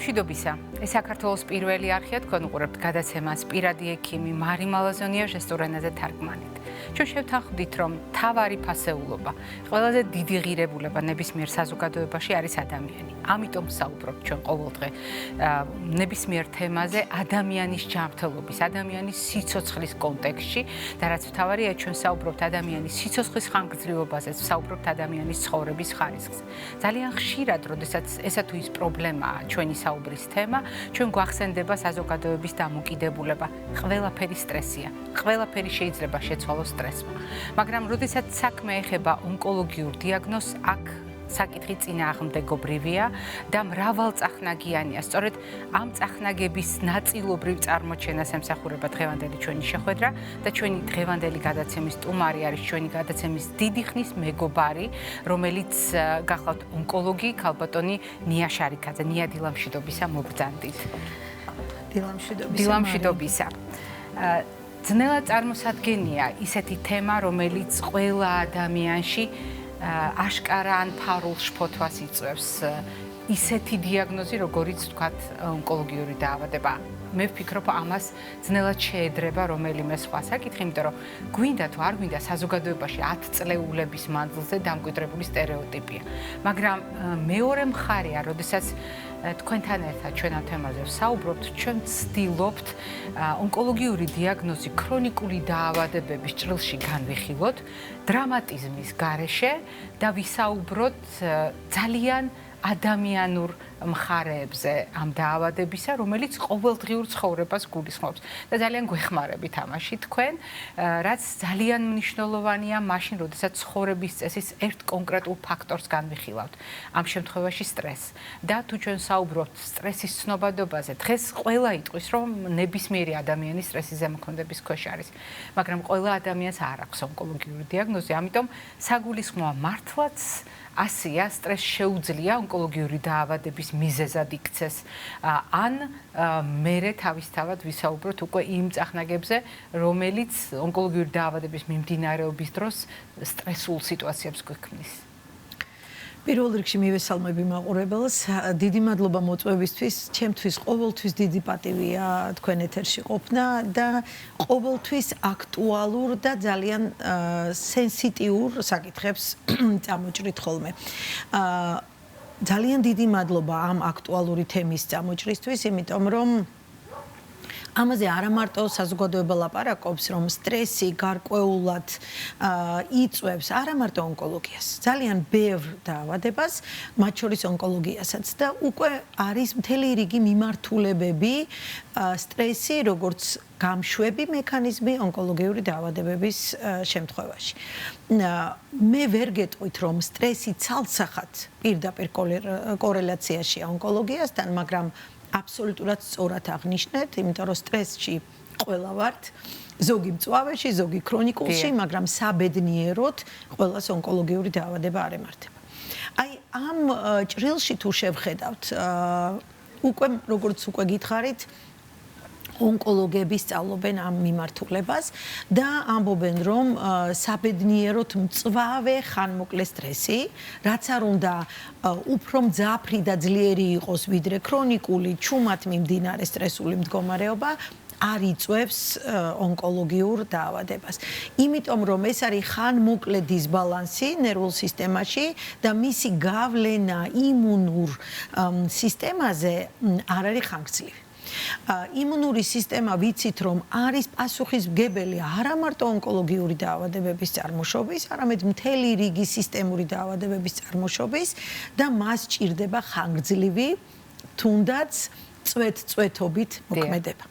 მშვიდობისა. ეს საქართველოს პირველი არხია, თქვენ უყურებთ გადაცემას პირადი ექიმი მარი მალაზონია ჟესტურ ენაზე თარგმანით. ჩვენ შევთანხმდით, რომ მთავარი ფასეულობა, ყველაზე დიდი ღირებულება ნებისმიერ საზოგადოებაში არის ადამიანი. ამიტომ საუბრობთ ჩვენ ყოველდღე ნებისმიერ თემაზე ადამიანის ჯანმრთელობის, ადამიანის სიცოცხლის კონტექსტში და რაც მთავარია, ჩვენ საუბრობთ ადამიანის სიცოცხლის ხანგრძლივობაზე, საუბრობთ ადამიანის ცხოვრების ხარისხზე. ძალიან ხშირად, როდესაც ესა თუ ის პრობლემაა, ჩვენი საუბრის თემა, ჩვენ გვახსენდება საზოგადოების დამოკიდებულება. ყველაფერი სტრესია. ყველაფერი შეიძლება შეცვალოს სტრესმა. მაგრამ როდესაც საქმე ეხება ონკოლოგიურ დიაგნოზს, აქ საკითხი წინააღმდეგობრივია და მრავალწახნაგიანია. სწორედ ამ წახნაგების ნაწილობრივ წარმოჩენას ემსახურება დღევანდელი ჩვენი შეხვედრა და ჩვენი დღევანდელი გადაცემის სტუმარი არის ჩვენი გადაცემის დიდი ხნის მეგობარი, რომელიც გახლავთ ონკოლოგი ქალბატონი ნია შარიქაძე. ნია, დილამშვიდობისა, მოგბრძანდით. დილამშვიდობისა. ძნელად წარმოსადგენია ისეთი თემა, რომელიც ყველა ადამიანში აშკარა ან ფარულ შფოთვას იწვევს. ისეთი დიაგნოზი, როგორიც ვთქვათ, ონკოლოგიური დაავადება. მე ვფიქრობ, ამას ძნელად შეედრება რომელიმე სხვა საკითხი, იმიტომ რომ გვინდა თუ არ გვინდა საზოგადოებაში 10 წლეულების მანძილზე დამკვიდრებული სტერეოტიპია. მაგრამ მეორე მხარეა, როდესაც თქვენთან ერთად ჩვენ ამ თემაზე ვსაუბრობთ, ჩვენ ვცდილობთ ონკოლოგიური დიაგნოზი ქრონიკული დაავადებების ჭრილში განვიხილოთ დრამატიზმის გარეშე და ვისაუბროთ ძალიან ადამიანურ მხარეებზე ამ დაავადებისა, რომელიც ყოველდღიურ ცხოვრებას გულისხმობს. და ძალიან გვეხმარებით ამაში თქვენ, რაც ძალიან მნიშვნელოვანია მაშინ, როდესაც ცხოვრების წესის ერთ კონკრეტულ ფაქტორს განვიხილავთ. ამ შემთხვევაში სტრესს. და თუ ჩვენ საუბრობთ სტრესის ცნობადობაზე, დღეს ყველა იტყვის, რომ ნებისმიერი ადამიანი სტრესის ზემოქმედების ქვეშ არის. მაგრამ ყველა ადამიანს არ აქვს ონკოლოგიური დიაგნოზი, ამიტომ საგულისხმოა მართლაც ასია, სტრესს შეუძლია ონკოლოგიური დაავადების მიზეზად იქცეს. ან მერე თავისთავად ვისაუბროთ უკვე იმ წახნაგებზე, რომელიც ონკოლოგიური დაავადების მიმდინარეობის დროს სტრესულ სიტუაციებს გვექმნის. პირველ რიგში მივესალმები მაყურებელს. დიდი მადლობა მოწვევისთვის. ჩემთვის ყოველთვის დიდი პატივია თქვენ ეთერში ყოფნა და ყოველთვის აქტუალურ და ძალიან სენსიტიურ საკითხებს წამოჭრით ხოლმე. ძალიან დიდი მადლობა ამ აქტუალური თემის წამოჭრისთვის, იმიტომ რომ ამაზე არა მარტო საზოგადოება ლაპარაკობს, რომ სტრესი გარკვეულად იწვევს არა მარტო ონკოლოგიას, ძალიან ბევრ დაავადებას, მათ შორის ონკოლოგიასაც და უკვე არის მთელი რიგი მიმართულებები სტრესი, როგორც გამშვები მექანიზმი ონკოლოგიური დაავადებების შემთხვევაში. მე ვერ გეტყვით, რომ სტრესი ცალსახად პირდაპირ კორელაციაშია ონკოლოგიასთან, მაგრამ აბსოლუტურად სწორად აღნიშნეთ, იმიტომ რომ სტრესში ყველა ვართ, ზოგი მწვავეში, ზოგი ქრონიკულში, მაგრამ საბედნიეროდ ყველას ონკოლოგიური დაავადება არ ემართება. აი ამ ჭრილში თუ შევხედავთ, უკვე როგორც უკვე გითხარით, ონკოლოგები სწავლობენ ამ მიმართულებას და ამბობენ, რომ საბედნიეროდ მწვავე ხანმოკლე სტრესი, რაც არ უნდა უფრო მძაფრი და ძლიერი იყოს, ვიდრე ქრონიკული, ჩუმად მიმდინარე სტრესული მდგომარეობა, არ იწვევს ონკოლოგიურ დაავადებას. იმიტომ რომ ეს არის ხანმოკლე დისბალანსი ნერვულ სისტემაში და მისი გავლენა იმუნურ სისტემაზე არ არის ხანგრძლივი. იმუნური სისტემა ვიცით, რომ არის პასუხისმგებელი არა მარტო ონკოლოგიური დაავადებების წარმოშობის, არამედ მთელი რიგი სისტემური დაავადებების წარმოშობის და მას ჭირდება ხანგრძლივი, თუნდაც წვეთ-წვეთობით მოქმედება.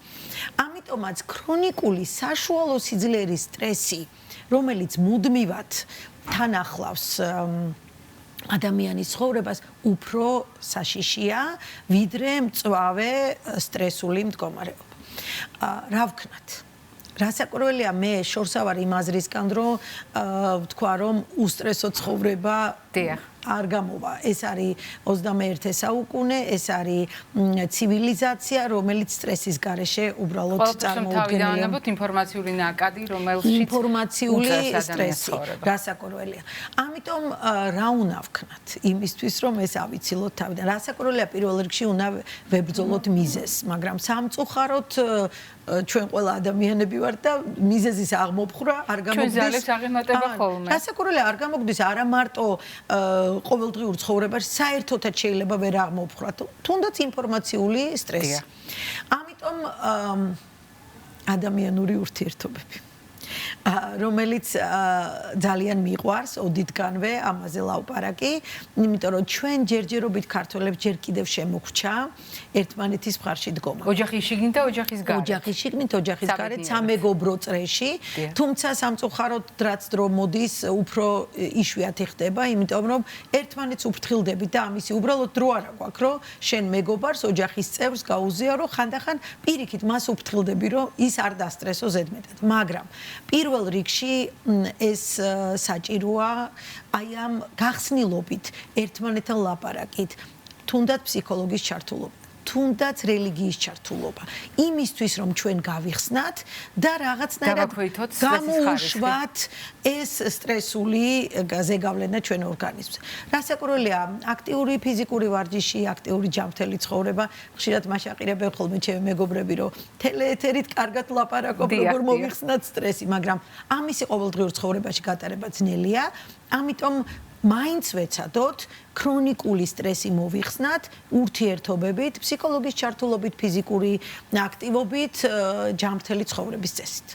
ამიტომაც ქრონიკული საშუალო სიძლიერის სტრესი, რომელიც მუდმივად თან ახლავს ადამიანის ცხოვრებას, უფრო საშიშია, ვიდრე მწვავე სტრესული მდგომარეობა. რა ვქნათ? რასაკვირველია, მე შორს ავარ იმ აზრისგან, რომ ვთქვა, რომ უსტრესო ცხოვრება არ გამოვა. ეს არის 21 საუკუნე, ეს არის ცივილიზაცია, რომელიც სტრესის გარეშე უბრალოდ წარმოუდგენელია. თავიდანვე ინფორმაციული ნაკადი, რომელშიც ინფორმაციული სტრესი, რასაკვირველია. ამიტომ რა უნდა ვქნათ? იმისთვის, რომ ეს ავიცილოთ თავიდან. რასაკვირველია, პირველ რიგში უნდა ვებრძოლოთ მიზეზს, მაგრამ სამწუხაროდ ჩვენ ყველა ადამიანები ვართ და მიზეზის აღმოფხვრა არ გამოგდის. ჩვენ ძალებს აღემატება ხოლმე. რასაკვირველია, არ გამოგდის არა მარტო ყოველდღიურ ცხოვრებაში, საერთოდაც შეიძლება ვერ აღმოფხვრათ, თუნდაც ინფორმაციული სტრესი. ამიტომ ადამიანური ურთიერთობები რომელიც ძალიან მიყვარს ოდითგანვე ამაზე ლაპარაკი, იმიტომ რომ ჩვენ ჯერჯერობით ქართველებს ჯერ კიდევ შემოგრჩა ერთმანეთის მხარში დგომა. ოჯახის შიგნით და ოჯახის გარეთ. ოჯახის შიგნით, ოჯახის გარეთ, სამეგობრო წრეში, თუმცა სამწუხაროდ რაც დრო მოდის, უფრო იშვიათი ხდება, იმიტომ რომ ერთმანეთს უფრთხილდებით და ამისი უბრალოდ დრო არ აქვს, რომ შენ მეგობარს, ოჯახის წევრს გაუზიარო, ხანდახან პირიქით მას უფრთხილდები, რომ ის არ დასტრესო ზედმეტად, მაგრამ პირველ რიგში ეს საჭიროა აი ამ გახსნილობით, ერთმანეთთან ლაპარაკით, თუნდაც ფსიქოლოგის ჩართულობა, თუნდაც რელიგიის ჩართულობა, იმისთვის რომ ჩვენ გავიხსნათ და რაღაცნაირად გამოვუშვათ ეს სტრესული ზეგავლენა ჩვენ ორგანიზმს. რასაკვირველია, აქტიური ფიზიკური ვარჯიში, აქტიური ჯანმრთელი ცხოვრება, ხშირად მაშაყირებენ ხოლმე ჩემი მეგობრები, რომ ტელეეთერით კარგად ლაპარაკობ, როგორ მოვიხსნათ სტრესი, მაგრამ ამისი ყოველდღიურ ცხოვრებაში გატარება ძნელია, ამიტომ მაინც ვეცადოთ ქრონიკული სტრესი მოვიხსნათ ურთიერთობებით, ფსიქოლოგის ჩართულობით, ფიზიკური აქტივობით, ჯანმრთელი ცხოვრების წესით.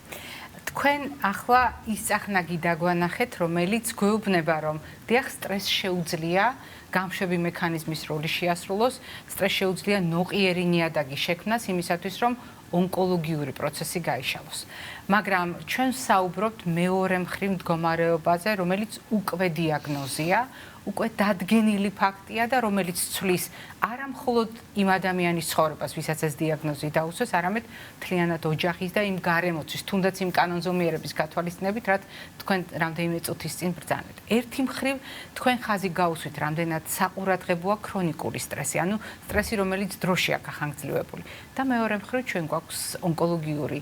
თქვენ ახლა ის წახნაგი დაგვანახეთ, რომელიც გვეუბნება, რომ დიახ, სტრესს შეუძლია გამშვები მექანიზმის როლი შეასრულოს, სტრესს შეუძლია ნოყიერი ნიადაგი შექმნას იმისათვის, რომ ონკოლოგიური პროცესი გაიშალოს. მაგრამ ჩვენ საუბრობთ მეორე მხრივ მდგომარეობაზე, რომელიც უკვე დიაგნოზია, უკვე დადგენილი ფაქტია და რომელიც ცვლის არა მხოლოდ იმ ადამიანის ცხოვრებას, ვისაც ეს დიაგნოზი დაუსვეს, არამედ მთლიანად ოჯახის და იმ გარემოცვის, თუნდაც იმ კანონზომიერების გათვალისწინებით, რაც თქვენ რამდენიმე წუთის წინ ბრძანეთ. ერთი მხრივ თქვენ ხაზი გაუსვით, რამდენად საყურადღებოა ქრონიკული სტრესი, ანუ სტრესი, რომელიც დროშია გახანგრძლივებული. და მეორე მხრივ ჩვენ გვაქვს ონკოლოგიური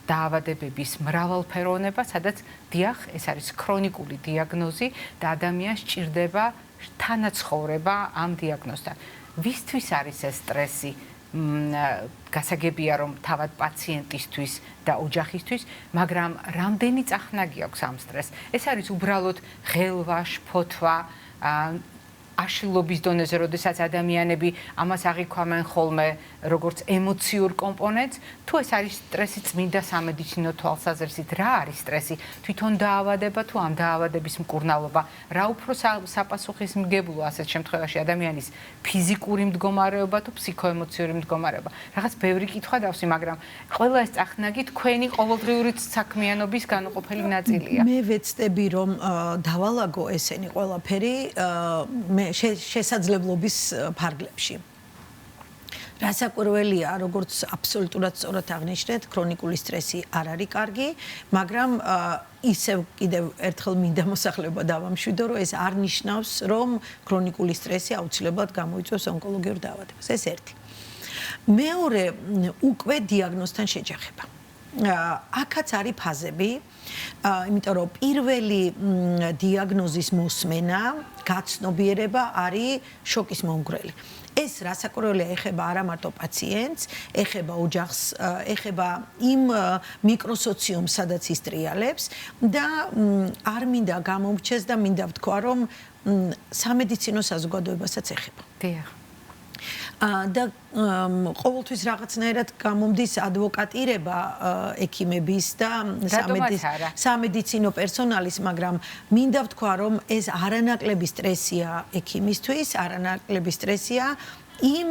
დაავადებების მრავალფეროვნება, სადაც დიახ, ეს არის ქრონიკული დიაგნოზი და ადამიანს სჭირდება თანაცხოვრება ამ დიაგნოზთან. ვისთვის არის ეს სტრესი? გასაგებია, რომ თავად პაციენტისთვის და ოჯახისთვის, მაგრამ რამდენი წახნაგი აქვს ამ სტრესს? ეს არის უბრალოდ ღელვა, შფოთვა, აშლილობის დონეზე, როდესაც ადამიანები ამას აღიქვამენ ხოლმე როგორც ემოციურ კომპონენტს, თუ ეს არის სტრესი წმინდა სამედიცინო თვალსაზრისით, რა არის სტრესი? თვითონ დაავადება თუ ამ დაავადების მკურნალობა? რა უფრო საპასუხისმგებლოა ასეთ შემთხვევაში ადამიანის ფიზიკური მდგომარეობა თუ ფსიქოემოციური მდგომარეობა? რაღაც ბევრი კითხვა დავსვი, მაგრამ ყველა ეს წახნაგი თქვენი ყოველდღიური საქმიანობის განუყოფელი ნაწილია. მე ვეცდები, რომ დავალაგო ესენი ყველაფერი შესაძლებლობის ფარგლებში. რასაკვირველია, როგორც აბსოლუტურად სწორად აღნიშნეთ, ქრონიკული სტრესი არ არის კარგი, მაგრამ ისევ კიდევ ერთხელ მინდა მოსახლეობა დავამშვიდო, რომ ეს არ ნიშნავს, რომ ქრონიკული სტრესი აუცილებლად გამოიწვევს ონკოლოგიურ დაავადებას. ეს ერთი. მეორე, უკვე დიაგნოზთან შეჯახება. აქაც არის ფაზები, იმიტომ რომ პირველი დიაგნოზის მოსმენა, გაცნობიერება არის შოკის მომგვრელი. ეს რასაკვირველია, ეხება არა მარტო პაციენტს, ეხება ოჯახს, ეხება იმ მიკროსოციუმს, სადაც ის ტრიალებს და არ მინდა გამომრჩეს და მინდა ვთქვა, რომ სამედიცინო საზოგადოებასაც ეხება. დიახ. და ყოველთვის რაღაცნაირად გამომდის ადვოკატირება ექიმების და სამედიცინო პერსონალის, მაგრამ მინდა ვთქვა, რომ ეს არანაკლები სტრესია ექიმისთვის, არანაკლები სტრესია იმ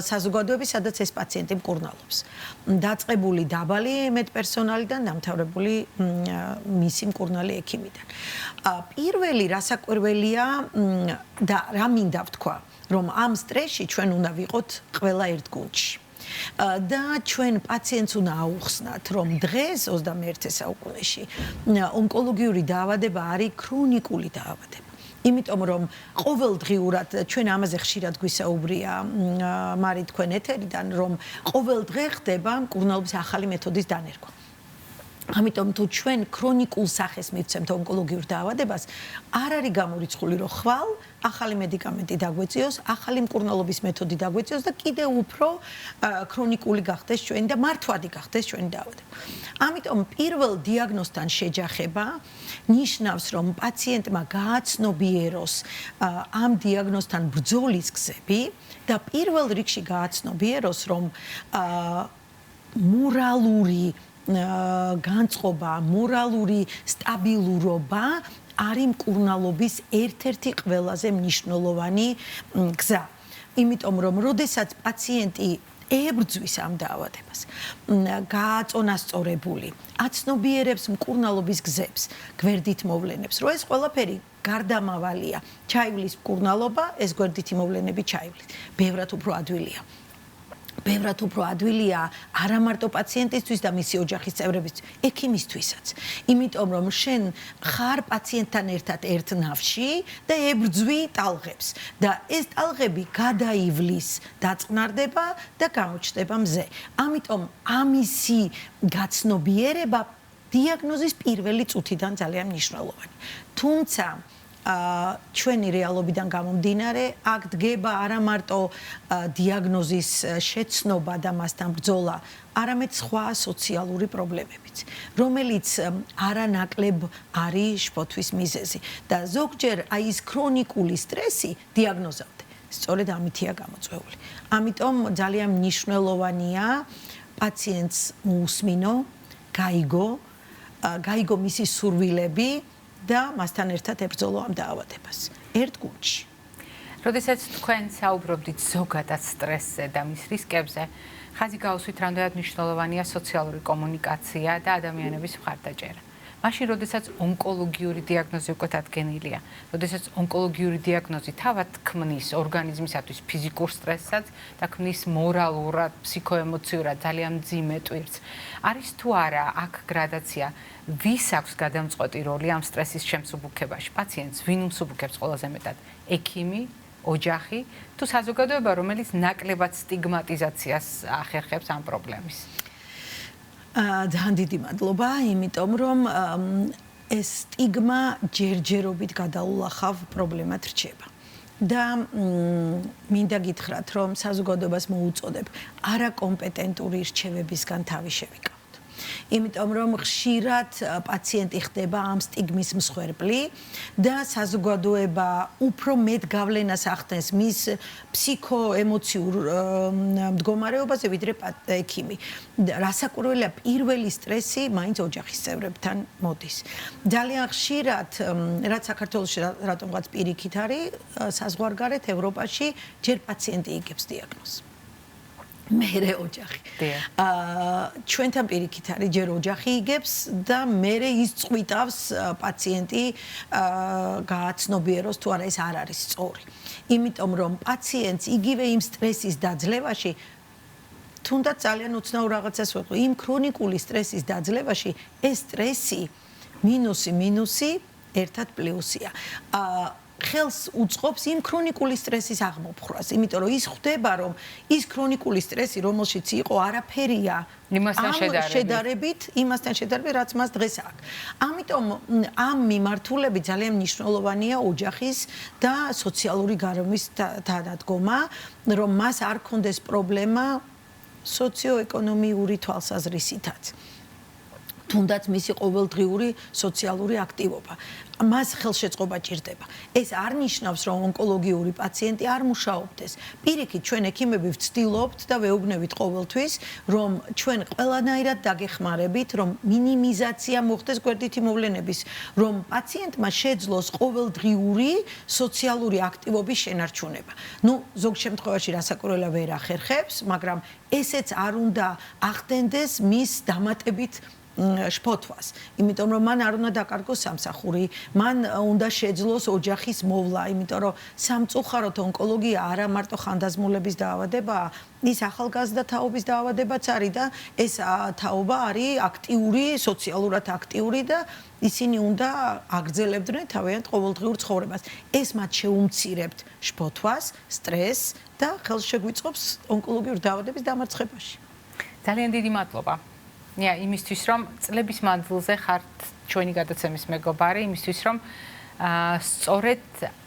საზოგადოების, სადაც ეს პაციენტი მკურნალობს. დაწყებული დაბალი მედპერსონალიდან, დამთავრებული მისი მკურნალი ექიმიდან. პირველი რასაკვირველია და რა მინდა ვთქვა, რომ ამ სტრესში ჩვენ უნდა ვიყოთ ყველა ერთ გუნდში. და ჩვენ პაციენტს უნდა აუხსნათ, რომ დღეს 21 საუკუნეში ონკოლოგიური დაავადება არის ქრონიკული დაავადება. იმიტომ რომ ყოველდღიურად ჩვენ ამაზე ხშირად გვისაუბრია მარი თქვენ ეთერიდან რომ ყოველდღე ხდება მკურნალობის ახალი მეთოდის დანერგვა. ამიტომ თუ ჩვენ ქრონიკულ სახეს მივცემთ ონკოლოგიურ დაავადებას, არ არის გამორიცხული რომ ხვალ ახალი მედიკამენტი დაგვეწიოს, ახალი მკურნალობის მეთოდი დაგვეწიოს და კიდევ უფრო ქრონიკული გახდეს ჩვენი და მართვადი გახდეს ჩვენი დაავადება. ამიტომ პირველ დიაგნოზთან შეჯახება ნიშნავს, რომ პაციენტმა გააცნობიეროს ამ დიაგნოზთან ბრძოლის გზები და პირველ რიგში გააცნობიეროს, რომ მორალური განწყობა, მორალური სტაბილურობა არის მკურნალობის ერთ-ერთი ყველაზე მნიშვნელოვანი გზა. იმიტომ რომ როდესაც პაციენტი ებრძვის ამ დაავადებას, გააწონასწორებული, აცნობიერებს მკურნალობის გზებს, გვერდით მოვლენებს, რომ ეს ყველაფერი გარდამავალია. ჩაივლის მკურნალობა, ეს გვერდითი მოვლენები ჩაივლის. ბევრად უფრო ადვილია. ბევრად უფრო ადვილია არა მარტო პაციენტისთვის და მისი ოჯახის წევრებისთვის, ექიმისთვისაც. იმიტომ რომ შენ ხარ პაციენტთან ერთად ერთ ნავში და ებრძვი ტალღებს და ეს ტალღები გადაივლის, დაწყნარდება და გამოჩნდება მზე. ამიტომ ამისი გაცნობიერება დიაგნოზის პირველი წუთიდან ძალიან მნიშვნელოვანი. თუმცა ჩვენი რეალობიდან გამომდინარე, აქ დგება არა მარტო დიაგნოზის შეცნობა და მასთან ბრძოლა, არამედ სხვა სოციალური პრობლემებიც, რომელიც არანაკლებ არის შფოთვის მიზეზი და ზოგჯერ აი ეს ქრონიკული სტრესი დიაგნოზამდე სწორედ ამითია გამოწვეული. ამიტომ ძალიან მნიშვნელოვანია პაციენტს მოусმინო, გაიგო მისი სურვილები და მასთან ერთად ებრძოლო ამ დაავადებას ერთ გუნდში. როდესაც თქვენ საუბრობდით ზოგადად სტრესზე და მის რისკებზე, ხაზი გაუსვით, რამდენად მნიშვნელოვანია სოციალური კომუნიკაცია და ადამიანების მხარდაჭერა. მაშინ, როდესაც ონკოლოგიური დიაგნოზი უკვე დადგენილია, როდესაც ონკოლოგიური დიაგნოზი თავად ქმნის ორგანიზმისათვის ფიზიკურ სტრესსაც და ქმნის მორალურად, ფსიქოემოციურად ძალიან მძიმე ტვირთს. არის თუ არა აქ გრადაცია, ვის აქვს გადამწყვეტი როლი ამ სტრესის შემსუბუქებაში? პაციენტს ვინ უმსუბუქებს ყველაზე მეტად? ექიმი, ოჯახი თუ საზოგადოება, რომელიც ნაკლებად სტიგმატიზაციას ახერხებს ამ პრობლემის? ძალიან დიდი მადლობა, იმიტომ რომ ეს სტიგმა ჯერჯერობით გადაულახავ პრობლემად რჩება. და მინდა გითხრათ, რომ საზოგადოებას მოუწოდებ არაკომპეტენტური რჩევებისგან თავი შევიკავოთ. იმიტომ რომ ხშირად პაციენტი ხდება ამ სტიგმის მსხვერპლი და საზოგადოება უფრო მეტ გავლენას ახდენს მის ფსიქოემოციურ მდგომარეობაზე ვიდრე ექიმი. რასაკვირველია, პირველი სტრესი მაინც ოჯახის წევრებთან მოდის. ძალიან ხშირად, რაც საქართველოში რატომღაც პირიქით არის, საზღვარგარეთ ევროპაში ჯერ პაციენტი იგებს დიაგნოზს. მერე ოჯახი. ჩვენთან პირიქით არის ჯერ ოჯახი იგებს და მერე ის წვიტავს პაციენტი გააცნობიეროს თუ არა ეს არ არის სწორი. იმიტომ რომ პაციენტს იგივე იმ სტრესის დაძლევაში თუნდაც ძალიან უცნაურ რაღაცას ვეღო, იმ ქრონიკული სტრესის დაძლევაში ეს სტრესი მინუსი ერთად პლუსია. ხელს უწყობს იმ ქრონიკული სტრესის აღმოფხვრას, იმიტომ რომ ის ხვდება, რომ ის ქრონიკული სტრესი, რომელშიც იყო, არაფერია იმასთან შედარებით, რაც მას დღეს აქვს. ამიტომ ამ მიმართულებით ძალიან მნიშვნელოვანია ოჯახის და სოციალური გარემოს თანადგომა, რომ მას არ კონდეს პრობლემა სოციოეკონომიური თვალსაზრისითაც. თუნდაც მისი ყოველდღიური სოციალური აქტივობა. მას ხელშეწყობა ჭირდება. ეს არ ნიშნავს, რომ ონკოლოგიური პაციენტი არ მუშაობდეს. პირიქით, ჩვენ ექიმები ვცდილობთ და ვეუბნებით ყოველთვის, რომ ჩვენ ყველანაირად დაგეხმარებით, რომ მინიმიზაცია მოხდეს გვერდითი მოვლენების, რომ პაციენტმა შეძლოს ყოველდღიური სოციალური აქტივობის შენარჩუნება. ზოგ შემთხვევაში რასაკვირველია ვერ ახერხებს, მაგრამ ესეც არ უნდა ახდენდეს მის დამატებით შფოთვას. იმიტომ რომ მან არ უნდა დაკარგოს სამსახური, მან უნდა შეძლოს ოჯახის მოვლა, იმიტომ რომ სამწუხაროდ ონკოლოგია არა მარტო ხანდაზმულების დაავადებაა, ის ახალგაზრდა თაობის დაავადებაც არის და ეს თაობა არის აქტიური, სოციალურად აქტიური და ისინი უნდა აგრძელებდნენ თავიანთ ყოველდღიურ ცხოვრებას. ეს მათ შეუმცირებთ შფოთვას, სტრესს და ხელს შეგვიწყობს ონკოლოგიური დაავადების დამარცხებაში. ძალიან დიდი მადლობა. იმისთვის რომ წლების მანძილზე ხართ ჩვენი გადაცემის მეგობარი, იმისთვის რომ სწორედ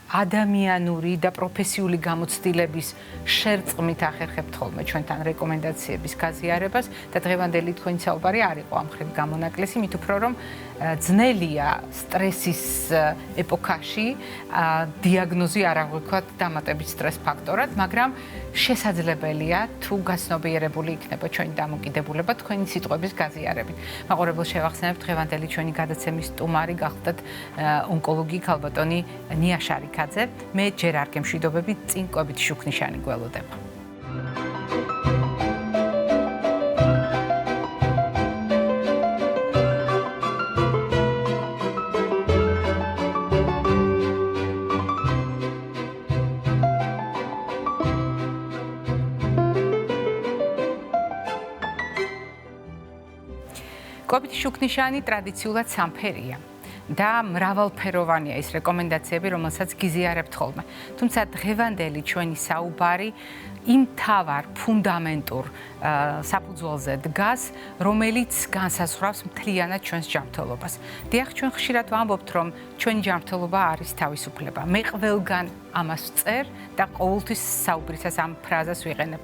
ადამიანური და პროფესიული გამოცდილების შერწყმით ახერხებთ ხოლმე ჩვენთან რეკომენდაციების გაზიარებას და დღევანდელი თქვენი საუბარი არ იყო ამ მხრივ გამონაკლისი, მით უფრო რომ ძნელია სტრესის ეპოქაში დიაგნოზი არ აღვიქვათ დამატებით სტრეს ფაქტორად, მაგრამ შესაძლებელია თუ გაცნობიერებული იქნება ჩვენი დამოკიდებულება თქვენი სიტყვების გაზიარებით. მაყურებელს შევახსენებ დღევანდელი ჩვენი გადაცემის სტუმარი გახლდათ ონკოლოგი ქალბატონი ნია შარიქაძე. მე ჯერ არ გემშვიდობები, წინ კვებითი შუქნიშანი გველოდება. კვებითი შუქნიშანი ტრადიციულად სამფერია და მრავალფეროვანია ის რეკომენდაციები, რომელსაც გიზიარებთ ხოლმე. თუმცა დღევანდელი ჩვენი საუბარი იმ თავარ ფუნდამენტურ საფუძველზე დგას, რომელიც განსაზღვრავს მთლიანად ჩვენს ჯანმრთელობას. დიახ, ჩვენ ხშირად ვამბობთ, რომ ჩვენი ჯანმრთელობა არის თავისუფლება. მე ყველგან ამას ვწერ და ყოველთვის საუბრისას ამ ფრაზას ვიყენებ.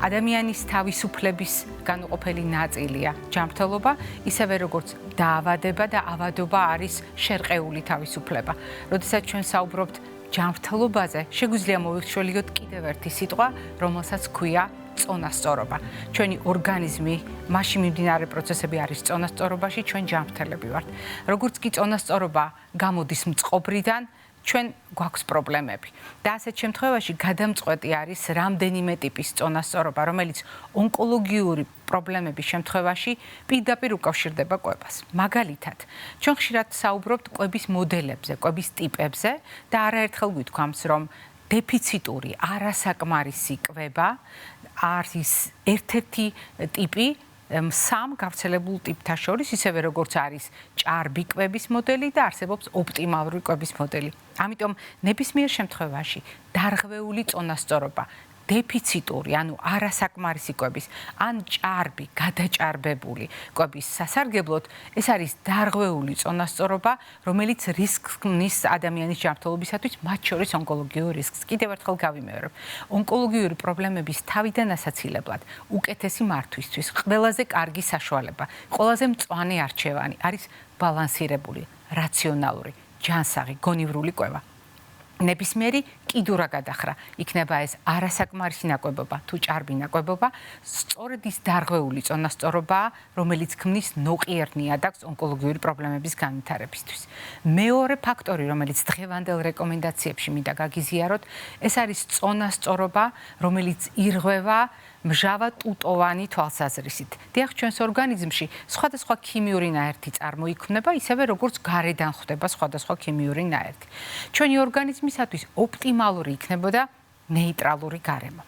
ადამიანის თავისუფლების განუყოფელი ნაწილია ჯანმრთელობა, ისევე როგორც დაავადება და ავადობა არის შერყეული თავისუფლება. როდესაც ჩვენ საუბრობთ ჯანმრთელობაზე, შეგვიძლია მოვიხშველიოთ კიდევ ერთი სიტყვა, რომელსაც ქვია წონასწორობა. ჩვენი ორგანიზმი, მასში მიმდინარე პროცესები არის წონასწორობაში, ჩვენ ჯანმრთელები ვართ. როგორც კი წონასწორობა გამოდის მწყობრიდან, ჩვენ გვაქვს პრობლემები. და ასეთ შემთხვევაში გადამწყვეტი არის რამდენიმე ტიპის წონასწორობა, რომელიც ონკოლოგიური პრობლემების შემთხვევაში პირდაპირ უკავშირდება კვებას. მაგალითად, ჩვენ ხშირად საუბრობთ კვების მოდელებზე, კვების ტიპებზე და არაერთხელ გვითქვამს, რომ დეფიციტური, არასაკმარისი კვება არის ერთ-ერთი ტიპი სამ გავრცელებულ ტიპთა შორის, ისევე როგორც არის ჭარბი კვების მოდელი და არსებობს ოპტიმალური კვების მოდელი. ამიტომ ნებისმიერ შემთხვევაში დარღვეული წონასწორობა, დეფიციტური, ანუ არასაკმარისი კვების, ან ჭარბი, გადაჭარბებული კვების სასარგებლოდ, ეს არის დარღვეული წონასწორობა, რომელიც რისკს ქმნის ადამიანის ჯანმრთელობისათვის, მათ შორის ონკოლოგიურ რისკს. კიდევ ერთხელ გავიმეორებ, ონკოლოგიური პრობლემების თავიდან ასაცილებლად, უკეთესი მართვისთვის, ყველაზე კარგი საშუალება, ყველაზე მწვანე არჩევანი არის ბალანსირებული, რაციონალური, ჯანსაღი, გონივრული კვება. ნებისმიერი კიდურა გადახრა, იქნება ეს არასაკმარისი ნაკვებობა თუ ჭარბი ნაკვებობა, სწორედ ის დარღვეული წონასწორობაა, რომელიც ქმნის ნოყიერ ნიადაგს ონკოლოგიური პრობლემების განვითარებისთვის. მეორე ფაქტორი, რომელიც დღევანდელ რეკომენდაციებში მინდა გაგიზიაროთ, ეს არის წონასწორობა, რომელიც ირღვევა მჟავა-ტუტოვანი თვალსაზრისით. დიახ, ჩვენს ორგანიზმში სხვადასხვა ქიმიური ნაერთი წარმოიქმნება, ისევე როგორც გარედან ხვდება სხვადასხვა ქიმიური ნაერთი. ჩვენი ორგანიზმისათვის ოპტიმალური იქნებოდა ნეიტრალური გარემო.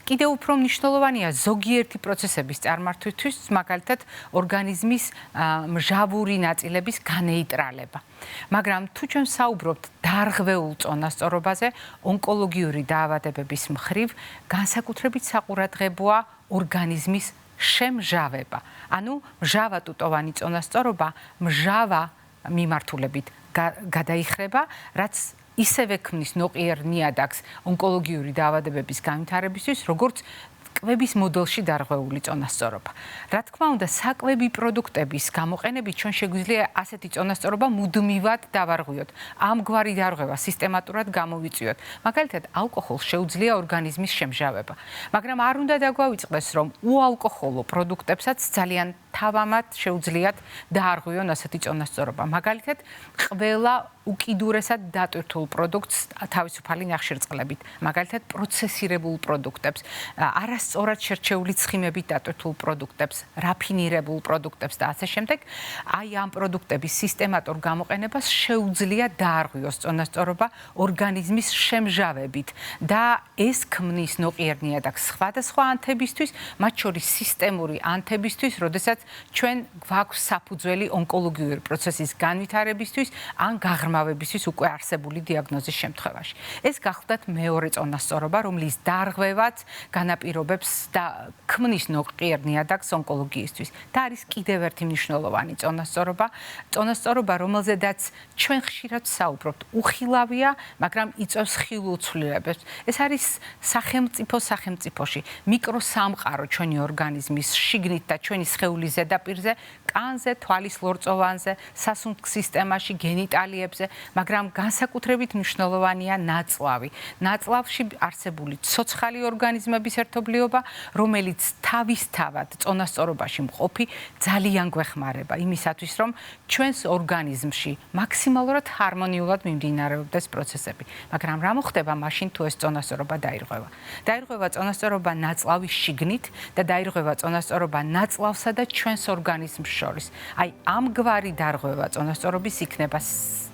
კიდევ უფრო მნიშვნელოვანია ზოგიერთი პროცესების წარმართვისთვის, მაგალითად, ორგანიზმის მჟავური ნაწილების განეიტრალება. მაგრამ თუ ჩვენ საუბრობთ დარღვეულ წონასწორობაზე, ონკოლოგიური დაავადებების მხრივ, განსაკუთრებით საყურადღებოა ორგანიზმის შემჟავება. ანუ მჟავა-ტუტოვანი წონასწორობა მჟავა მიმართულებით გადაიხრება, რაც ისევე ქმნის ნოყიერ ნიადაგს ონკოლოგიური დაავადებების განვითარებისთვის, როგორც კვების მოდელში დარღვეული წონასწორობა. რა თქმა უნდა, საკვები პროდუქტების გამოყენებით ჩვენ შეგვიძლია ასეთი წონასწორობა მუდმივად დავარღვიოთ. ამგვარი დარღვევა სისტემატურად გამოვიწვიოთ. მაგალითად, ალკოჰოლს შეუძლია ორგანიზმის შემჟავება. მაგრამ არ უნდა დაგვავიწყდეს, რომ უალკოჰოლო პროდუქტებსაც ძალიან თავამად შეუძლიათ დაარღვიონ ასეთი წონასწორობა. მაგალითად, ყველა უკიდურესად დატვირთულ პროდუქტს თავისუფალი ნახშირწყლებით, მაგალითად, პროცესირებულ პროდუქტებს, არასწორად შერჩეული ცხიმებით დატვირთულ პროდუქტებს, რაფინირებულ პროდუქტებს და ასე შემდეგ, აი ამ პროდუქტების სისტემატურ გამოყენებას შეუძლია დაარღვიოს წონასწორობა ორგანიზმის შემჟავებით და ეს ქმნის ნოყიერ ნიადაგს სხვადასხვა ანთებისთვის, მათ შორის სისტემური ანთებისთვის, როდესაც ჩვენ გვაქვს საფუძველი ონკოლოგიური პროცესის განვითარებისთვის ან გაღრმავებისთვის უკვე არსებული დიაგნოზის შემთხვევაში. ეს გახლდათ მეორე წონასწორობა, რომლის დარღვევაც განაპირობებს და ქმნის ნოყიერ ნიადაგს ონკოლოგიისთვის. და არის კიდევ ერთი მნიშვნელოვანი წონასწორობა, რომელზედაც ჩვენ ხშირად საუბრობთ. უხილავია, მაგრამ იწვევს ხილულ ცვლილებებს. ეს არის სახელმწიფოში მიკროსამყარო ჩვენი ორგანიზმის შიგნით და ჩვენი სხეულის ზედაპირზე, კანზე, თვალის ლორწოვანზე, სასუნთქ სისტემაში, გენიტალიებზე, მაგრამ განსაკუთრებით მნიშვნელოვანია ნაწლავი. ნაწლავში არსებული ცოცხალი ორგანიზმების ერთობლიობა, რომელიც თავისთავად წონასწორობაში მყოფი ძალიან გვეხმარება იმისათვის, რომ ჩვენს ორგანიზმში მაქსიმალურად ჰარმონიულად მიმდინარეობდეს პროცესები. მაგრამ რა მოხდება მაშინ თუ ეს წონასწორობა დაირღვევა? დაირღვევა წონასწორობა ნაწლავის შიგნით და დაირღვევა წონასწორობა ნაწლავსა და ჩვენს ორგანიზმს შორის. აი ამგვარი დარღვევა წონასწორობის იქნება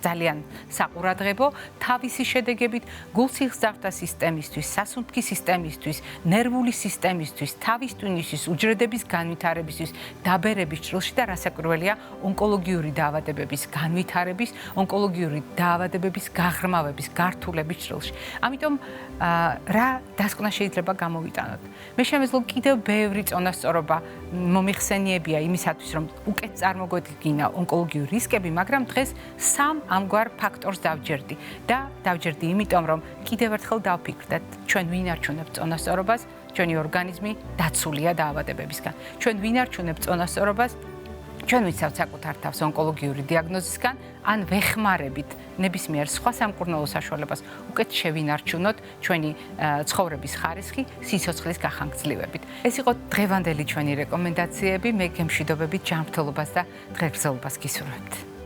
ძალიან საყურადღებო თავისი შედეგებით გულსიხსძართა სისტემისთვის, სასუნთქი სისტემისთვის, ნერვული სისტემისთვის, თავის ტვინისთვის, უჯრედების განვითარებისთვის, დაბერების ჭრილში და რასაკვირველია ონკოლოგიური დაავადებების განვითარების, ონკოლოგიური დაავადებების გაღრმავების, გართულების ჭრილში. ამიტომ რა დასკვნა შეიძლება გამოვიტანოთ? მე შემეძლო კიდევ ბევრი წონასწორობა მომიხსენიებია იმისათვის, რომ უკეთ წარმოგვედგინა ონკოლოგიური რისკები, მაგრამ დღეს სამ ამგვარ ფაქტორს დავჯერდი და დავჯერდი იმიტომ, რომ კიდევ ერთხელ დავფიქრდეთ, ჩვენ ვინარჩუნებთ წონასწორობას, ჩვენი ორგანიზმი დაცულია დაავადებებისგან. ჩვენ ვინარჩუნებთ წონასწორობას, ჩვენ ვიცავთ საკუთარ თავს ონკოლოგიური დიაგნოზისგან, ან ვეხმარებით ნებისმიერ სხვა სამკურნალო საშუალებას უკეთ შევინარჩუნოთ ჩვენი ცხოვრების ხარისხი სიცოცხლის გახანგრძლივებით. ეს იყო დღევანდელი ჩვენი რეკომენდაციები. მე გემშვიდობებით ჯანმრთელობას და დღეგრძელობას გისურვებთ.